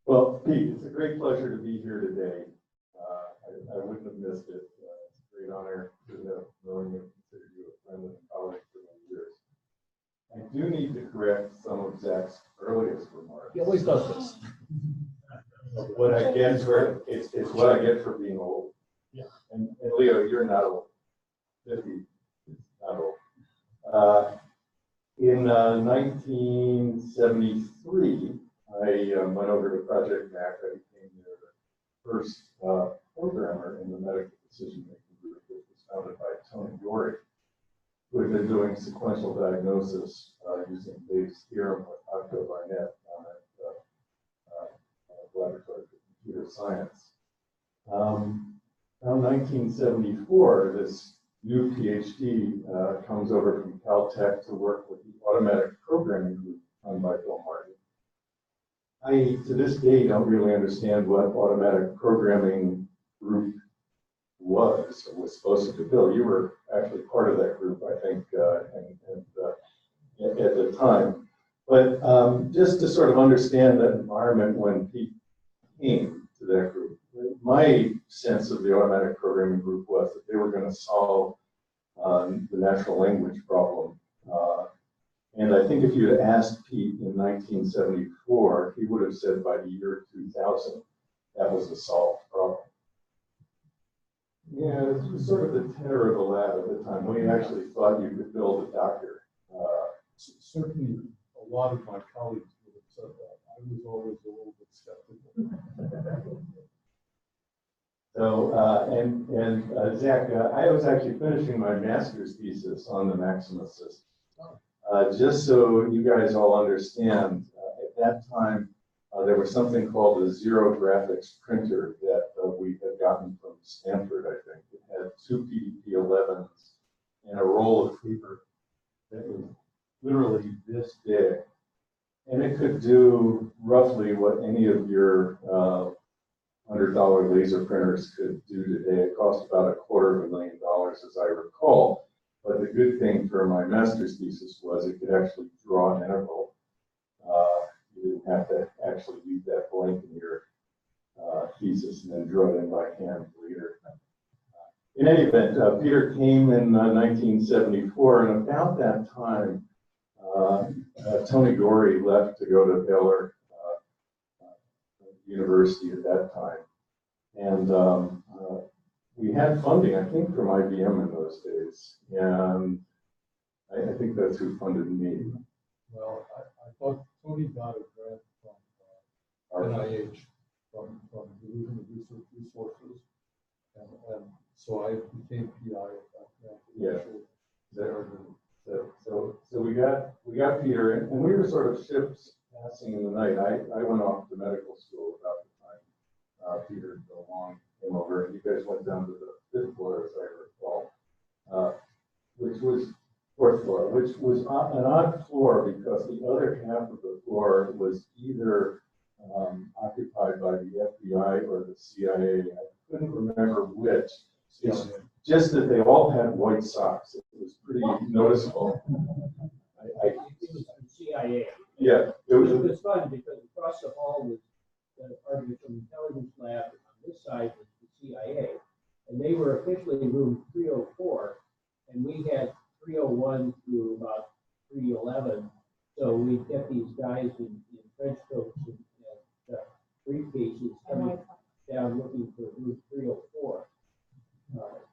Well, Pete, it's a great pleasure to be here today. I wouldn't have missed it. It's a great honor to have known you and consider you a friend and colleague for many years. I do need to correct some of Zach's earliest remarks. He always does this. What I get for it's what I get for being old. Yeah. And Leo, you're not old. 50 is not old. In 1973, I went over to Project Mac. I became their first programmer in the medical decision-making group, which was founded by Tony Gorey, who had been doing sequential diagnosis using Dave's theorem with Octo Barnett at Laboratory for Computer Science. Around 1974, this new PhD comes over from Caltech to work with the automatic programming group run by Bill Martin. I, to this day, don't really understand what automatic programming group was or was supposed to do. Bill, you were actually part of that group, I think, at the time. But just to sort of understand that environment when Pete came to that group, my sense of the automatic programming group was that they were going to solve the natural language problem. And I think if you had asked Pete in 1974, he would have said by the year 2000, that was a solved problem. Yeah, it was sort of the tenor of the lab at the time. We actually thought you could build a doctor. Certainly, a lot of my colleagues would have said that. I was always a little bit skeptical. So, Zach, I was actually finishing my master's thesis on the Maximus system. Just so you guys all understand, at that time, there was something called a zero graphics printer that we had gotten from Stanford, I think. It had 2 PDP-11s and a roll of paper that was literally this big. And it could do roughly what any of your $100 laser printers could do today. It cost about $250,000, as I recall. But the good thing for my master's thesis was it could actually draw an interval. You didn't have to actually leave that blank in your thesis and then draw it in by hand later. In any event, Peter came in 1974, and about that time, Tony Gorey left to go to Baylor University at that time. And we had funding, I think, from IBM in those days. And I think that's who funded me. Well, I thought Tony got a grant from NIH, from the Division of Research Resources. And so I became PI at that grant. Yeah. So we got Peter, and we were sort of ships passing in the night. I went off to medical school about the time Peter and Bill Long came over, and you guys went down to the 5th floor, as I recall, which was 4th floor, which was an odd floor because the other half of the floor was either occupied by the FBI or the CIA. I couldn't remember which. It's just that they all had white socks. It was pretty noticeable. It was the CIA. Yeah, It was fun because across the hall was the artificial intelligence lab. On this side was the CIA, and they were officially in room 304, and we had 301 through about 311. So we get these guys in trench coats and briefcases coming down looking for room 304.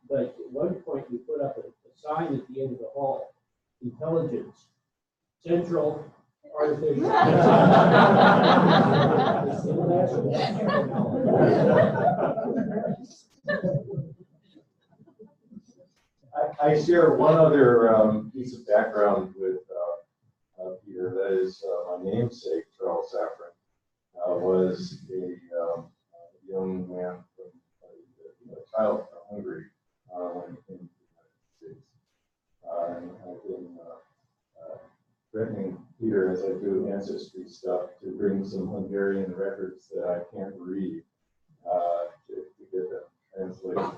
But at one point we put up a sign at the end of the hall: intelligence, central, artificial. I share one other piece of background with Peter. That is my namesake, Charles Safran, was a young man from a child from Hungary when he came to the United States. And I've been threatening Peter, as I do ancestry stuff, to bring some Hungarian records that I can't read to get them translated.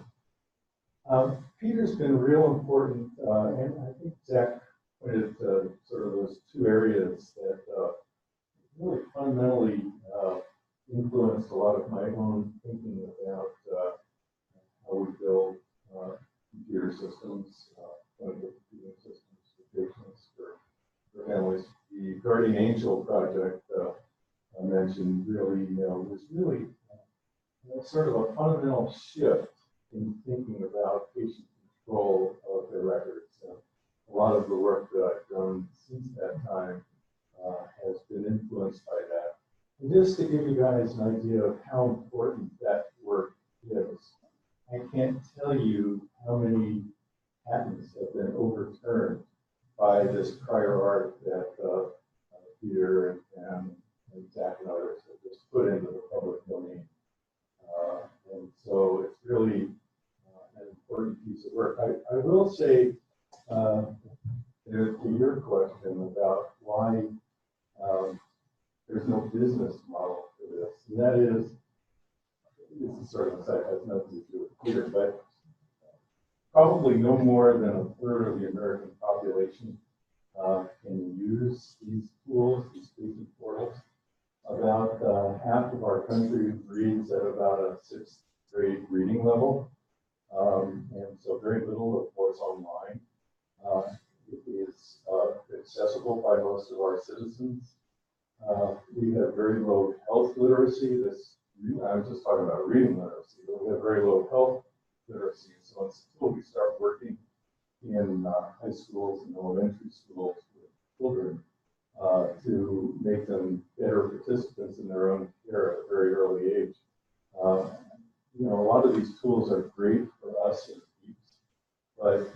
Peter's been real important, and I think Zach pointed systems, clinical computing systems for patients, for families. The Guardian Angel project I mentioned really, was really sort of a fundamental shift in thinking about patient control of their records. A lot of the work that I've done since that time has been influenced by that. And just to give you guys an idea of how important that work is, I can't tell you how many patents have been overturned by this prior art that Peter and Zach and others have just put into the public domain. And so it's really an important piece of work. I will say, to your question about why there's no business model for this, and that is, this is sort of a side, has nothing to do with Peter, but probably no more than a third of the American population can use these tools, these patient portals. About half of our country reads at about a 6th grade reading level, and so very little of what's online is accessible by most of our citizens. We have very low health literacy. I'm just talking about reading literacy, but we have very low health literacy. So until we start working in high schools and elementary schools with children to make them better participants in their own care at a very early age, a lot of these tools are great for us as geeks, but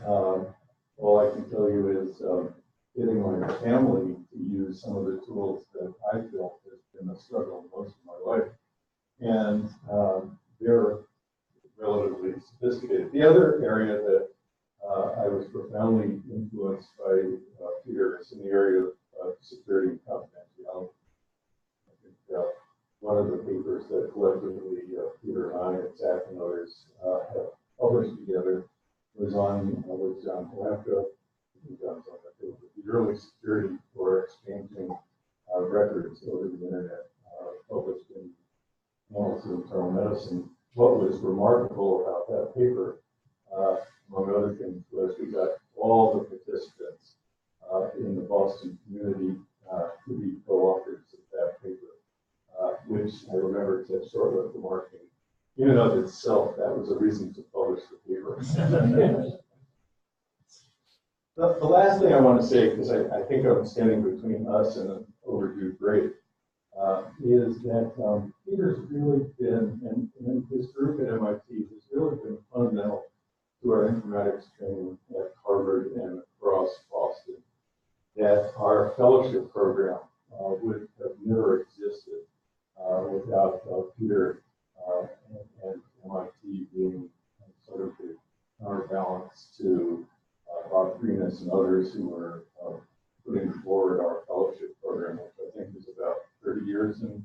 all I can tell you is getting my family to use some of the tools that I built has been a struggle most of my life. And they're relatively sophisticated. The other area that I was profoundly influenced by Peter is in the area of security and confidentiality. I think one of the papers that collectively Peter and I and Zach and others have published together was on John Palanca, the early security for exchanging records over the internet, published in Annals of Internal Medicine. What was remarkable about that paper, among other things, was we got all the participants in the Boston community to be co-authors of that paper, which I remember Ted Shortland remarking, in and of itself, that was a reason to publish the paper. The last thing I want to say, because I think I'm standing between us and an overdue break, is that Peter's really been, and his group at MIT has really been fundamental to our informatics training at Harvard and across Boston, that our fellowship program would have never existed without Peter and MIT being sort of the counterbalance to Bob Greenis and others who were putting forward our fellowship program, which I think is about 30 years in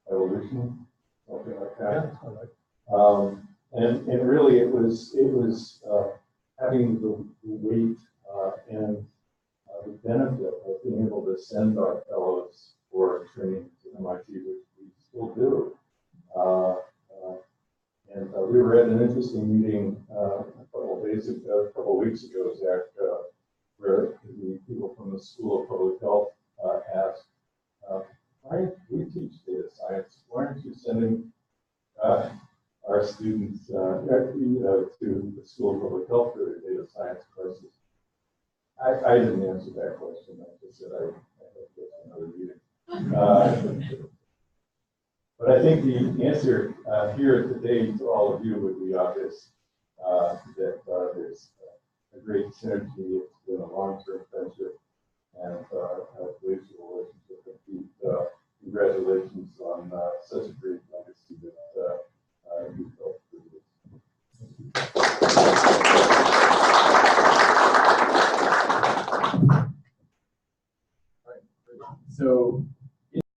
evolution, something like that. Yeah, and really it was having the weight and the benefit of being able to send our fellows for training to MIT, which we still do. And we were at an interesting meeting a couple of weeks ago, Zach, where the people from the School of Public Health asked, why we teach data science? Why aren't you sending our students to the School of Public Health for their data science courses? I didn't answer that question. I just said I had to go to another meeting. But I think the answer here today to all of you would be obvious, that there's a great synergy. It's been a long-term friendship and a collegial relationship. And Pete, congratulations on such a